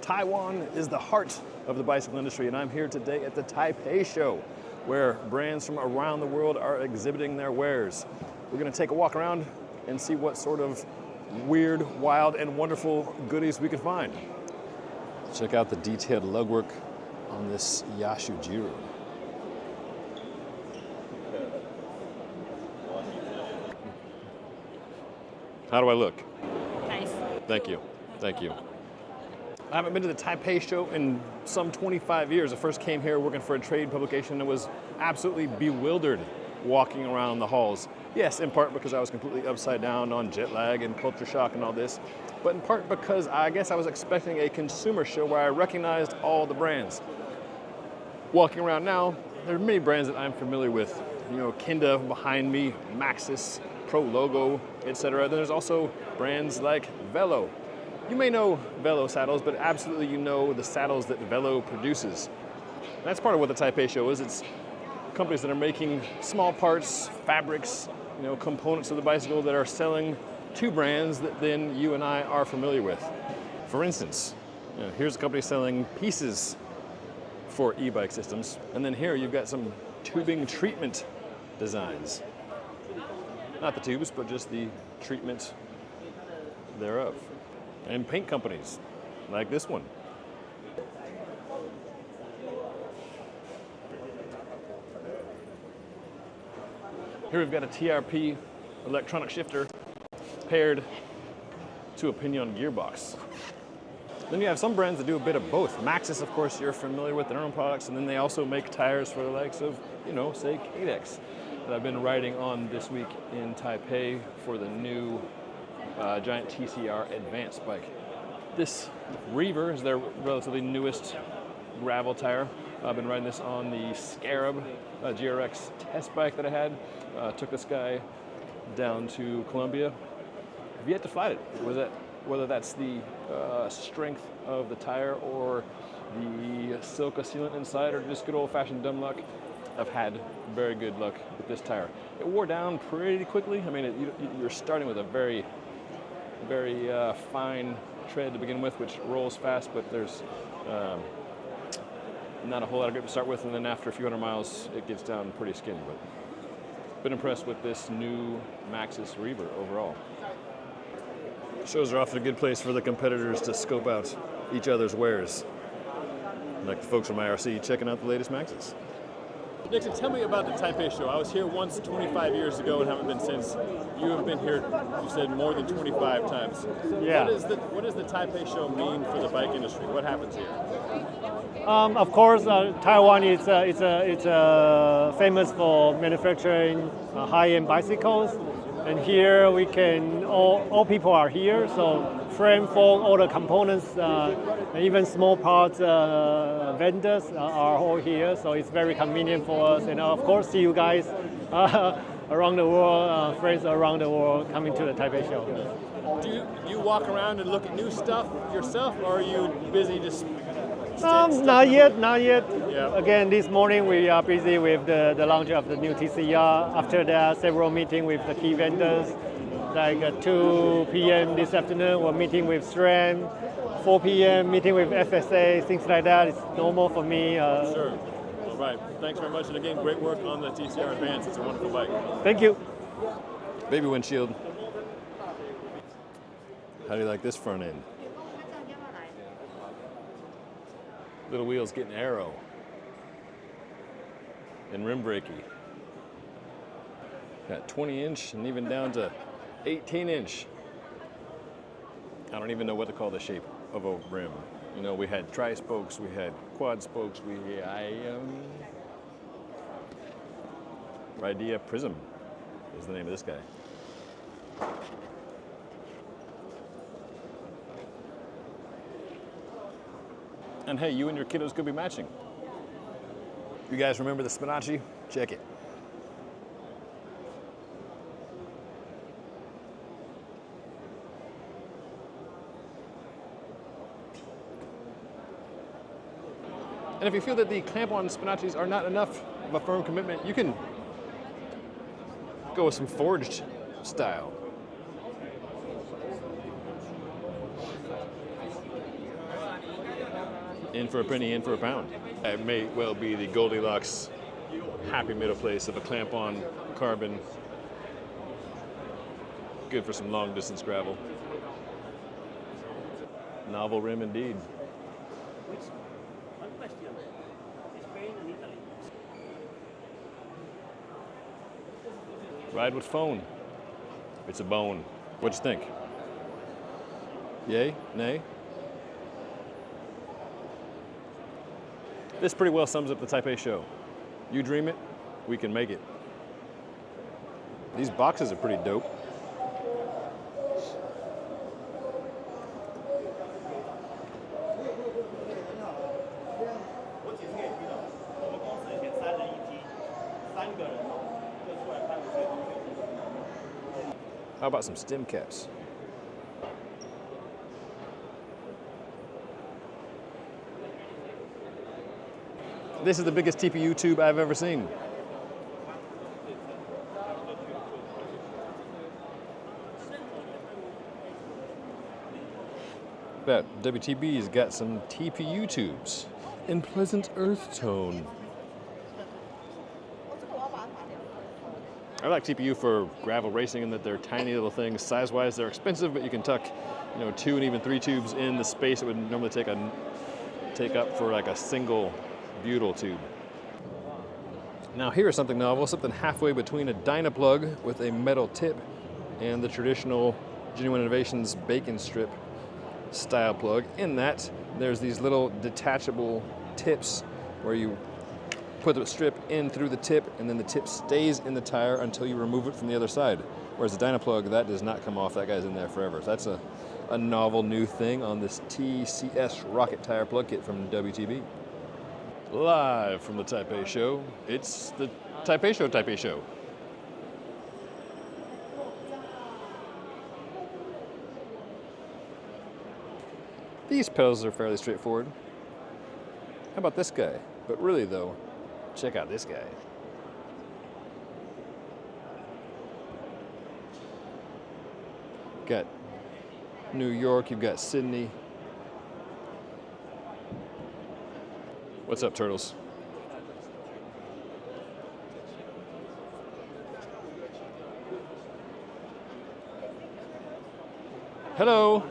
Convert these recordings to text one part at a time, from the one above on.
Taiwan is the heart of the bicycle industry, and I'm here today at the Taipei Show, where brands from around the world are exhibiting their wares. We're going to take a walk around and see what sort of weird, wild, and wonderful goodies we can find. Check out the detailed lugwork on this Yashujiro. How do I look? Nice. Thank you. Thank you. I haven't been to the Taipei Show in some 25 years. I first came here working for a trade publication and was absolutely bewildered walking around the halls. Yes, in part because I was completely upside down on jet lag and culture shock and all this, but in part because I guess I was expecting a consumer show where I recognized all the brands. Walking around now, there are many brands that I'm familiar with. You know, Kinda behind me, Maxxis, Pro Logo, etc. Then there's also brands like Velo. You may know Velo saddles, but absolutely you know the saddles that Velo produces. And that's part of what the Taipei Show is. It's companies that are making small parts, fabrics, you know, components of the bicycle that are selling to brands that then you and I are familiar with. For instance, you know, here's a company selling pieces for e-bike systems, and then here you've got some tubing treatment designs. Not the tubes, but just the treatment thereof. And paint companies, like this one. Here we've got a TRP electronic shifter paired to a pinion gearbox. Then you have some brands that do a bit of both. Maxxis, of course, you're familiar with their own products, and then they also make tires for the likes of, you know, say Cadex, that I've been riding on this week in Taipei for the new Giant TCR Advanced bike. This Reaver is their relatively newest gravel tire. I've been riding this on the Scarab GRX test bike that I had. Took this guy down to Colombia. I've yet to fly it. Whether that's the strength of the tire or the silica sealant inside or just good old-fashioned dumb luck, I've had very good luck with this tire. It wore down pretty quickly. I mean, you're starting with a very fine tread to begin with, which rolls fast, but there's not a whole lot of grip to start with, and then after a few hundred miles, it gets down pretty skinny. But been impressed with this new Maxxis Reaver overall. Shows are often a good place for the competitors to scope out each other's wares, like the folks from IRC checking out the latest Maxxis. Nixon, tell me about the Taipei Show. I was here once 25 years ago and haven't been since. You have been here, you said, more than 25 times. Yeah. What does the Taipei Show mean for the bike industry? What happens here? Of course, Taiwan is famous for manufacturing high-end bicycles, and here we can all people are here. So frame, fork, all the components, and even small parts vendors are all here. So it's very convenient for us, and of course, see you guys around the world, friends around the world coming to the Taipei Show. Do you walk around and look at new stuff yourself, or are you busy just? Not yet. Yeah. Again, this morning we are busy with the launch of the new TCR. After that, several meetings with the key vendors. Like at 2 p.m. this afternoon, we're meeting with SRAM. 4 p.m. meeting with FSA, things like that. It's normal for me. Sure. All right. Thanks very much, and again, great work on the TCR Advance. It's a wonderful bike. Thank you. Baby windshield. How do you like this front end? Little wheels getting aero and rim brakey. Got 20-inch and even down to 18-inch. I don't even know what to call the shape of a rim. You know, we had tri-spokes, we had quad spokes, Ridea Prism is the name of this guy. And hey, you and your kiddos could be matching. You guys remember the Spinachi? Check it. And if you feel that the clamp-on Spinachis are not enough of a firm commitment, you can go with some forged style. In for a penny, in for a pound. It may well be the Goldilocks happy middle place of a clamp-on carbon. Good for some long distance gravel. Novel rim indeed. Ride with phone. It's a bone. What'd you think? Yay? Nay? This pretty well sums up the Taipei Show. You dream it, we can make it. These boxes are pretty dope. How about some stem caps? This is the biggest TPU tube I've ever seen. Bet WTB's got some TPU tubes in pleasant earth tone. I like TPU for gravel racing in that they're tiny little things. Size-wise, they're expensive, but you can tuck, 2 and even 3 tubes in the space it would normally take up for like a single butyl tube. Now here's something novel, something halfway between a Dynaplug with a metal tip and the traditional Genuine Innovations bacon strip style plug. In that, there's these little detachable tips where you put the strip in through the tip and then the tip stays in the tire until you remove it from the other side. Whereas the Dynaplug, that does not come off, that guy's in there forever. So that's a novel new thing on this TCS Rocket Tire Plug Kit from WTB. Live from the Taipei Show, it's the Taipei Show. These pedals are fairly straightforward. How about this guy? But really though, check out this guy. Got New York, you've got Sydney. What's up, turtles? Hello,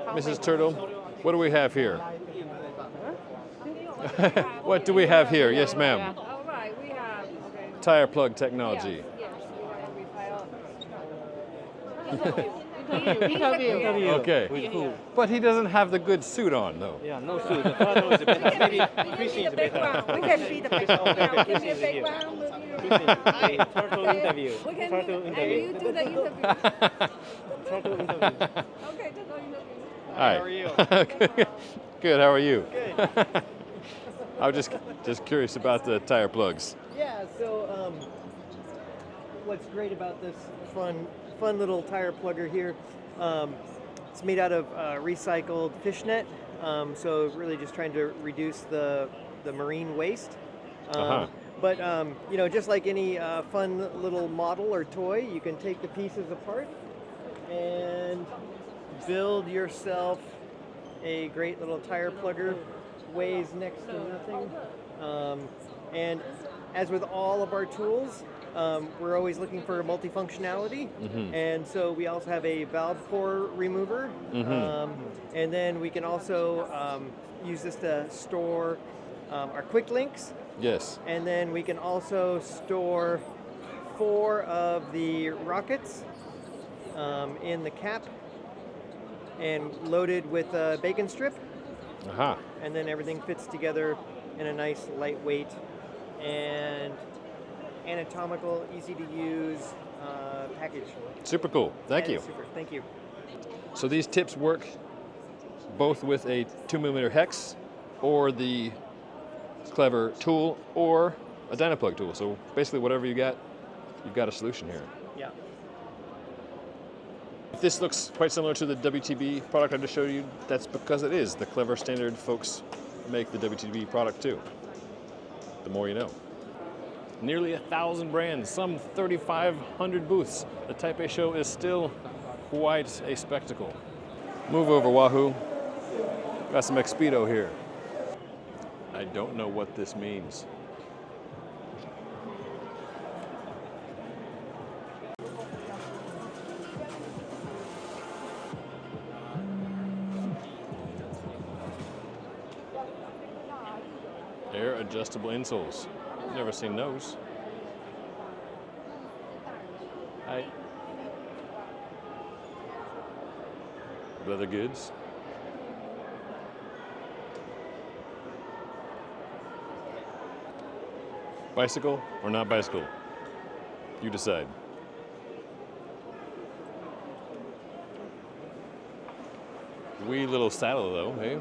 Mrs. Turtle. What do we have here? What do we have here? Yes, ma'am. All right, we have Tire plug technology. interview. Okay. But he doesn't have the good suit on, though. Yeah, no suit. The photo is better. Maybe Christian is better. We can be the background. Give me a background. Turtle interview. We can Turtle do, and interview. you do the interview. Turtle interview. Okay, turtle interview. Hi. How are you? Good. How are you? Good. I was just curious about the tire plugs. Yeah. So, what's great about this fun little tire plugger here? It's made out of recycled fishnet. So really just trying to reduce the marine waste. But just like any fun little model or toy, you can take the pieces apart and build yourself a great little tire plugger. Weighs next to nothing. And as with all of our tools, we're always looking for multifunctionality. And so we also have a valve core remover. And then we can also use this to store our quick links. Yes. And then we can also store 4 of the rockets in the cap and loaded with a bacon strip. And then everything fits together in a nice lightweight and anatomical, easy to use package. Super cool. Thank you. Super. Thank you. So these tips work both with a 2mm hex or the Clever tool or a Dynaplug tool. So basically whatever you got, you've got a solution here. Yeah. If this looks quite similar to the WTB product I just showed you, that's because it is. The Clever standard folks make the WTB product too. The more you know. Nearly 1,000 brands, some 3,500 booths. The Taipei Show is still quite a spectacle. Move over, Wahoo. Got some Expedo here. I don't know what this means. Air adjustable insoles. Never seen those. Hi. Leather goods. Bicycle or not bicycle? You decide. Wee little saddle though, hey?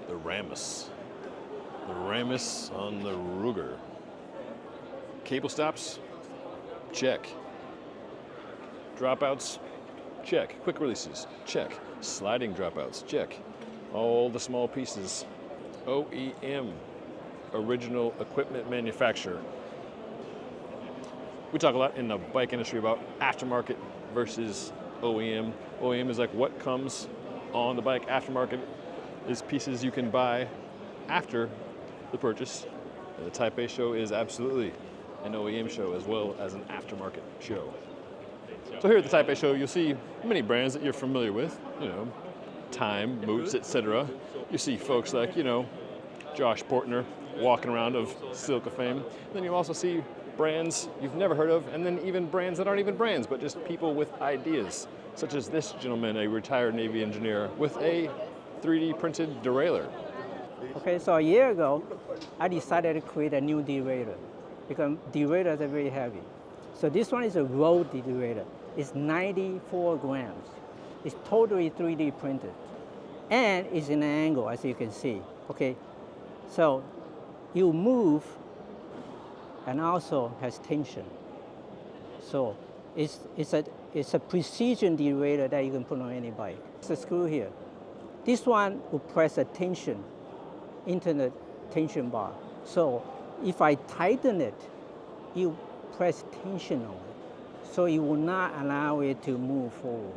The Ramus. The Ramus on the Ruger. Cable stops? Check. Dropouts? Check. Quick releases? Check. Sliding dropouts? Check. All the small pieces. OEM, original equipment manufacturer. We talk a lot in the bike industry about aftermarket versus OEM. OEM is like what comes on the bike. Aftermarket is pieces you can buy after the purchase. And the Taipei Show is absolutely an OEM show as well as an aftermarket show. So here at the Taipei Show, you'll see many brands that you're familiar with, you know, Time, Moots, etc. You see folks like, you know, Josh Portner walking around of Silk of Fame. Then you also see brands you've never heard of, and then even brands that aren't even brands, but just people with ideas, such as this gentleman, a retired Navy engineer with a 3D printed derailleur. Okay, so a year ago, I decided to create a new derailleur because derailleurs are very heavy. So this one is a road derailleur. It's 94 grams. It's totally 3D printed. And it's in an angle, as you can see. Okay, so you move and also has tension. So it's a precision derailleur that you can put on any bike. It's a screw here. This one will press a tension into the tension bar. So if I tighten it, you press tension on it. So it will not allow it to move forward.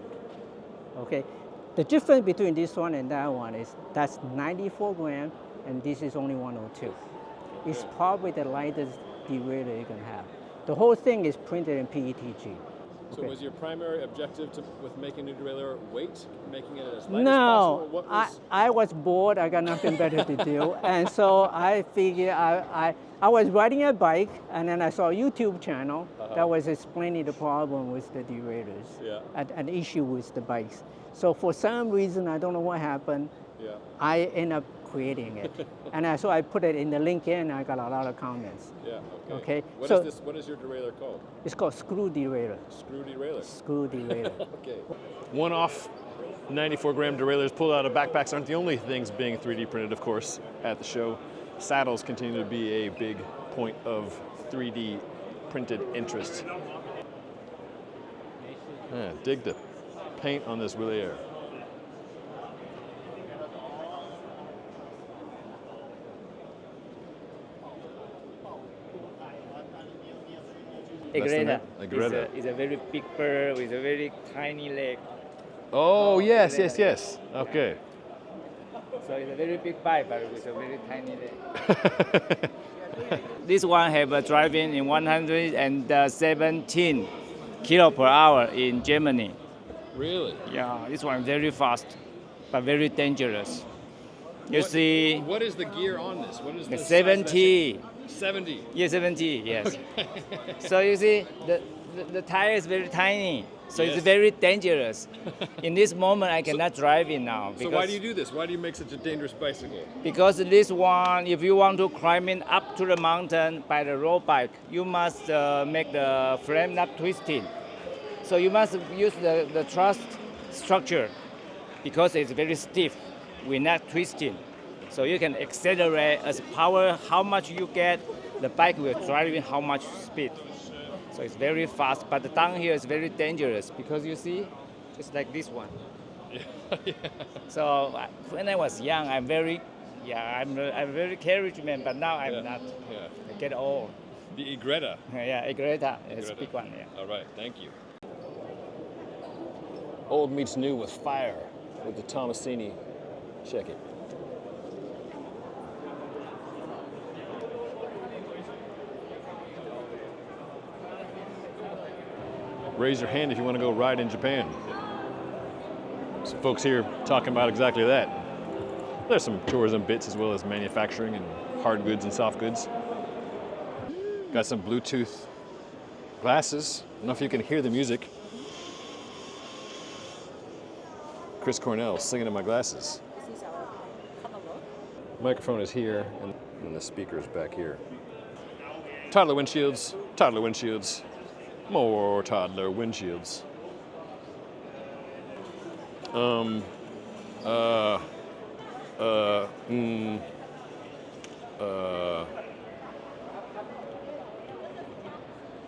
Okay? The difference between this one and that one is that's 94 grams and this is only 102. It's probably the lightest derailleur you can have. The whole thing is printed in PETG. So was your primary objective with making a derailleur weight, making it as light as possible? No, What was... I was bored. I got nothing better to do, and so I figured I was riding a bike, and then I saw a YouTube channel that was explaining the problem with the derailleurs, an issue with the bikes. So for some reason, I don't know what happened, I end up creating it, and so I put it in the link in. I got a lot of comments. Yeah. Okay. What so is this? What is your derailleur called? It's called screw derailleur. Screw derailleur. Screw derailleur. Okay. One-off 94-gram derailleurs pulled out of backpacks aren't the only things being 3D printed, of course, at the show. Saddles continue to be a big point of 3D printed interest. Dig the paint on this derailleur. Egretta. Egretta. It's a very big bird with a very tiny leg. Oh, yes. Okay. So it's a very big bike, but with a very tiny leg. This one have a driving in 117 kilo per hour in Germany. Really? Yeah, this one very fast, but very dangerous. You see, What is the gear on this? What is the the 70. 70. Yeah, 70, yes. So you see, the tire is very tiny, so Yes. it's very dangerous. In this moment, I cannot drive it now. So why do you do this? Why do you make such a dangerous bicycle? Because this one, if you want to climb it up to the mountain by the road bike, you must make the frame not twisting. So you must use the truss structure because it's very stiff. We're not twisting. So you can accelerate as power, how much you get, the bike will drive in how much speed. So it's very fast, but down here is very dangerous because you see, it's like this one. So when I was young, I'm very courageous man, but now I'm not. Yeah. I get old. The Egretta. Yeah, Egretta is a big one. Yeah. All right, thank you. Old meets new with fire with the Tomasini Check it. Raise your hand if you want to go ride in Japan. Some folks here talking about exactly that. There's some tourism bits as well as manufacturing and hard goods and soft goods. Got some Bluetooth glasses. I don't know if you can hear the music. Chris Cornell singing in my glasses. Microphone is here, and the speaker's back here. Toddler windshields, toddler windshields, more toddler windshields.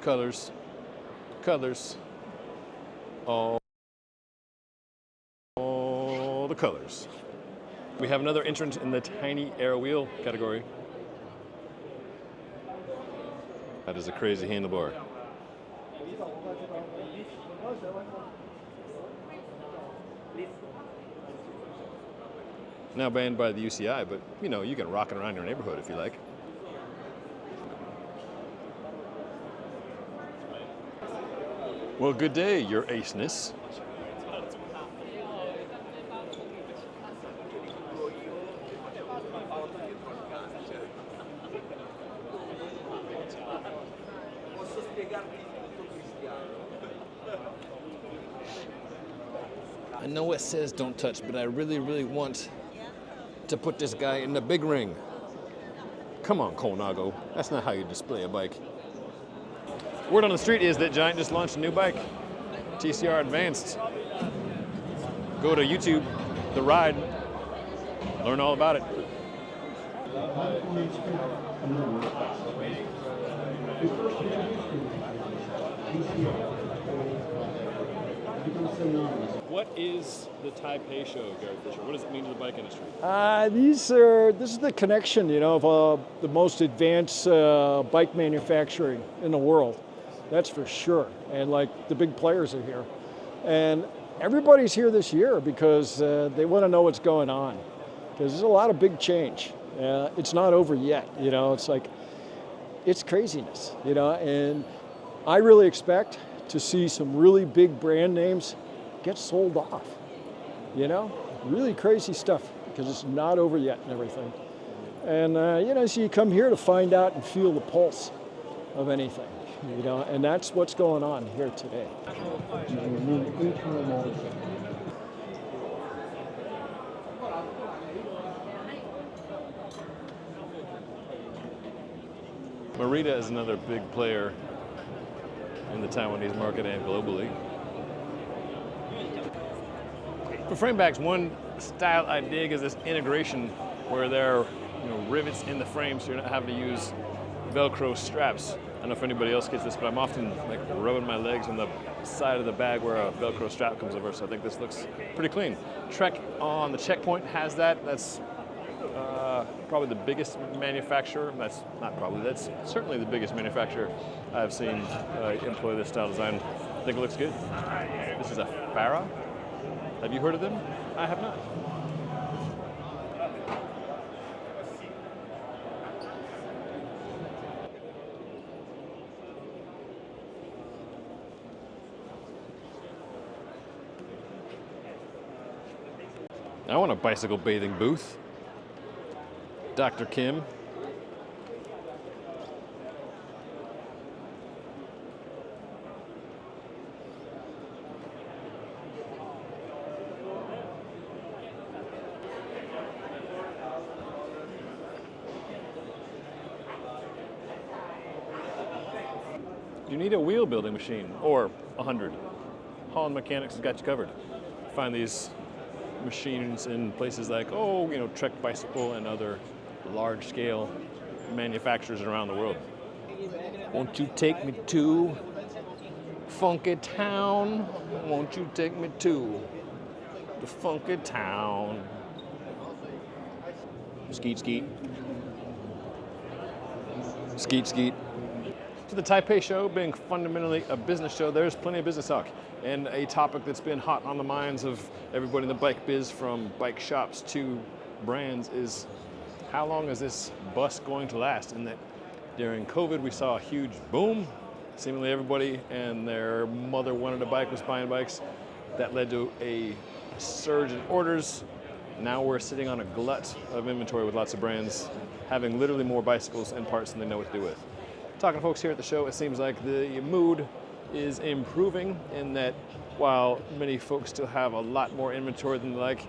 Colors, colors, all the colors. We have another entrant in the tiny air wheel category. That is a crazy handlebar. Now banned by the UCI, but you know, you can rock it around your neighborhood if you like. Well, good day, your aceness. I know it says don't touch, but I really, really want to put this guy in the big ring. Come on, Colnago. That's not how you display a bike. Word on the street is that Giant just launched a new bike, TCR Advanced. Go to YouTube, The Ride, learn all about it. What is the Taipei Show, Gary Fisher? What does it mean to the bike industry? This is the connection, you know, of the most advanced bike manufacturing in the world. That's for sure. And like the big players are here. And everybody's here this year because they want to know what's going on. Because there's a lot of big change. It's not over yet, you know, it's craziness, you know, and I really expect to see some really big brand names get sold off, you know, really crazy stuff because it's not over yet and everything. And, you know, so you come here to find out and feel the pulse of anything, you know, and that's what's going on here today. Merida is another big player in the Taiwanese market and globally. For framebacks, one style I dig is this integration where there are rivets in the frame so you're not having to use Velcro straps. I don't know if anybody else gets this, but I'm often like rubbing my legs on the side of the bag where a Velcro strap comes over, so I think this looks pretty clean. Trek on the checkpoint has that. That's probably the biggest manufacturer. That's certainly the biggest manufacturer I've seen employ this style design. I think it looks good. This is a Farah. Have you heard of them? I have not. I want a bicycle bathing booth. Dr. Kim. You need a wheel building machine, or 100. Holland Mechanics has got you covered. Find these machines in places like, Trek Bicycle and other large-scale manufacturers around the world. Won't you take me to Funky Town? Won't you take me to the Funky Town? Skeet, skeet. Skeet, skeet. To the Taipei Show being fundamentally a business show, there's plenty of business talk. And a topic that's been hot on the minds of everybody in the bike biz, from bike shops to brands is how long is this bust going to last? And that during COVID, we saw a huge boom. Seemingly everybody and their mother wanted a bike, was buying bikes. That led to a surge in orders. Now we're sitting on a glut of inventory with lots of brands having literally more bicycles and parts than they know what to do with. Talking to folks here at the show, it seems like the mood is improving in that while many folks still have a lot more inventory than they like,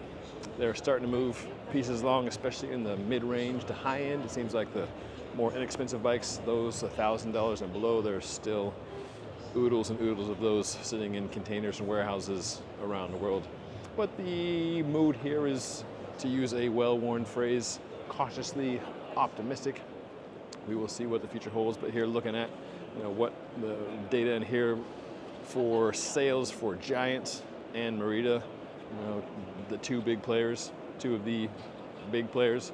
they're starting to move pieces along, especially in the mid-range to high-end. It seems like the more inexpensive bikes, those $1,000 and below, there's still oodles and oodles of those sitting in containers and warehouses around the world. But the mood here is, to use a well-worn phrase, cautiously optimistic. We will see what the future holds, but here looking at what the data in here for sales for Giant and Merida, the two of the big players,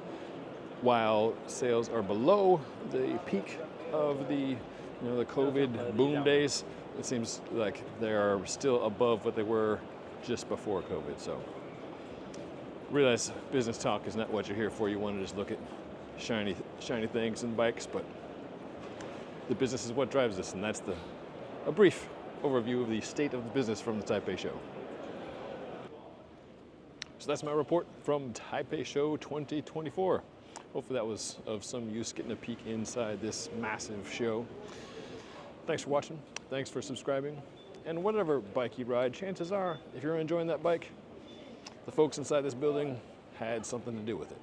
while sales are below the peak of the COVID boom days, it seems like they are still above what they were just before COVID. So realize business talk is not what you're here for. You want to just look at shiny things and bikes, but the business is what drives us, and that's a brief overview of the state of the business from the Taipei Show. So that's my report from Taipei Show 2024. Hopefully that was of some use, getting a peek inside this massive show. Thanks for watching. Thanks for subscribing. And whatever bike you ride, chances are, if you're enjoying that bike, the folks inside this building had something to do with it.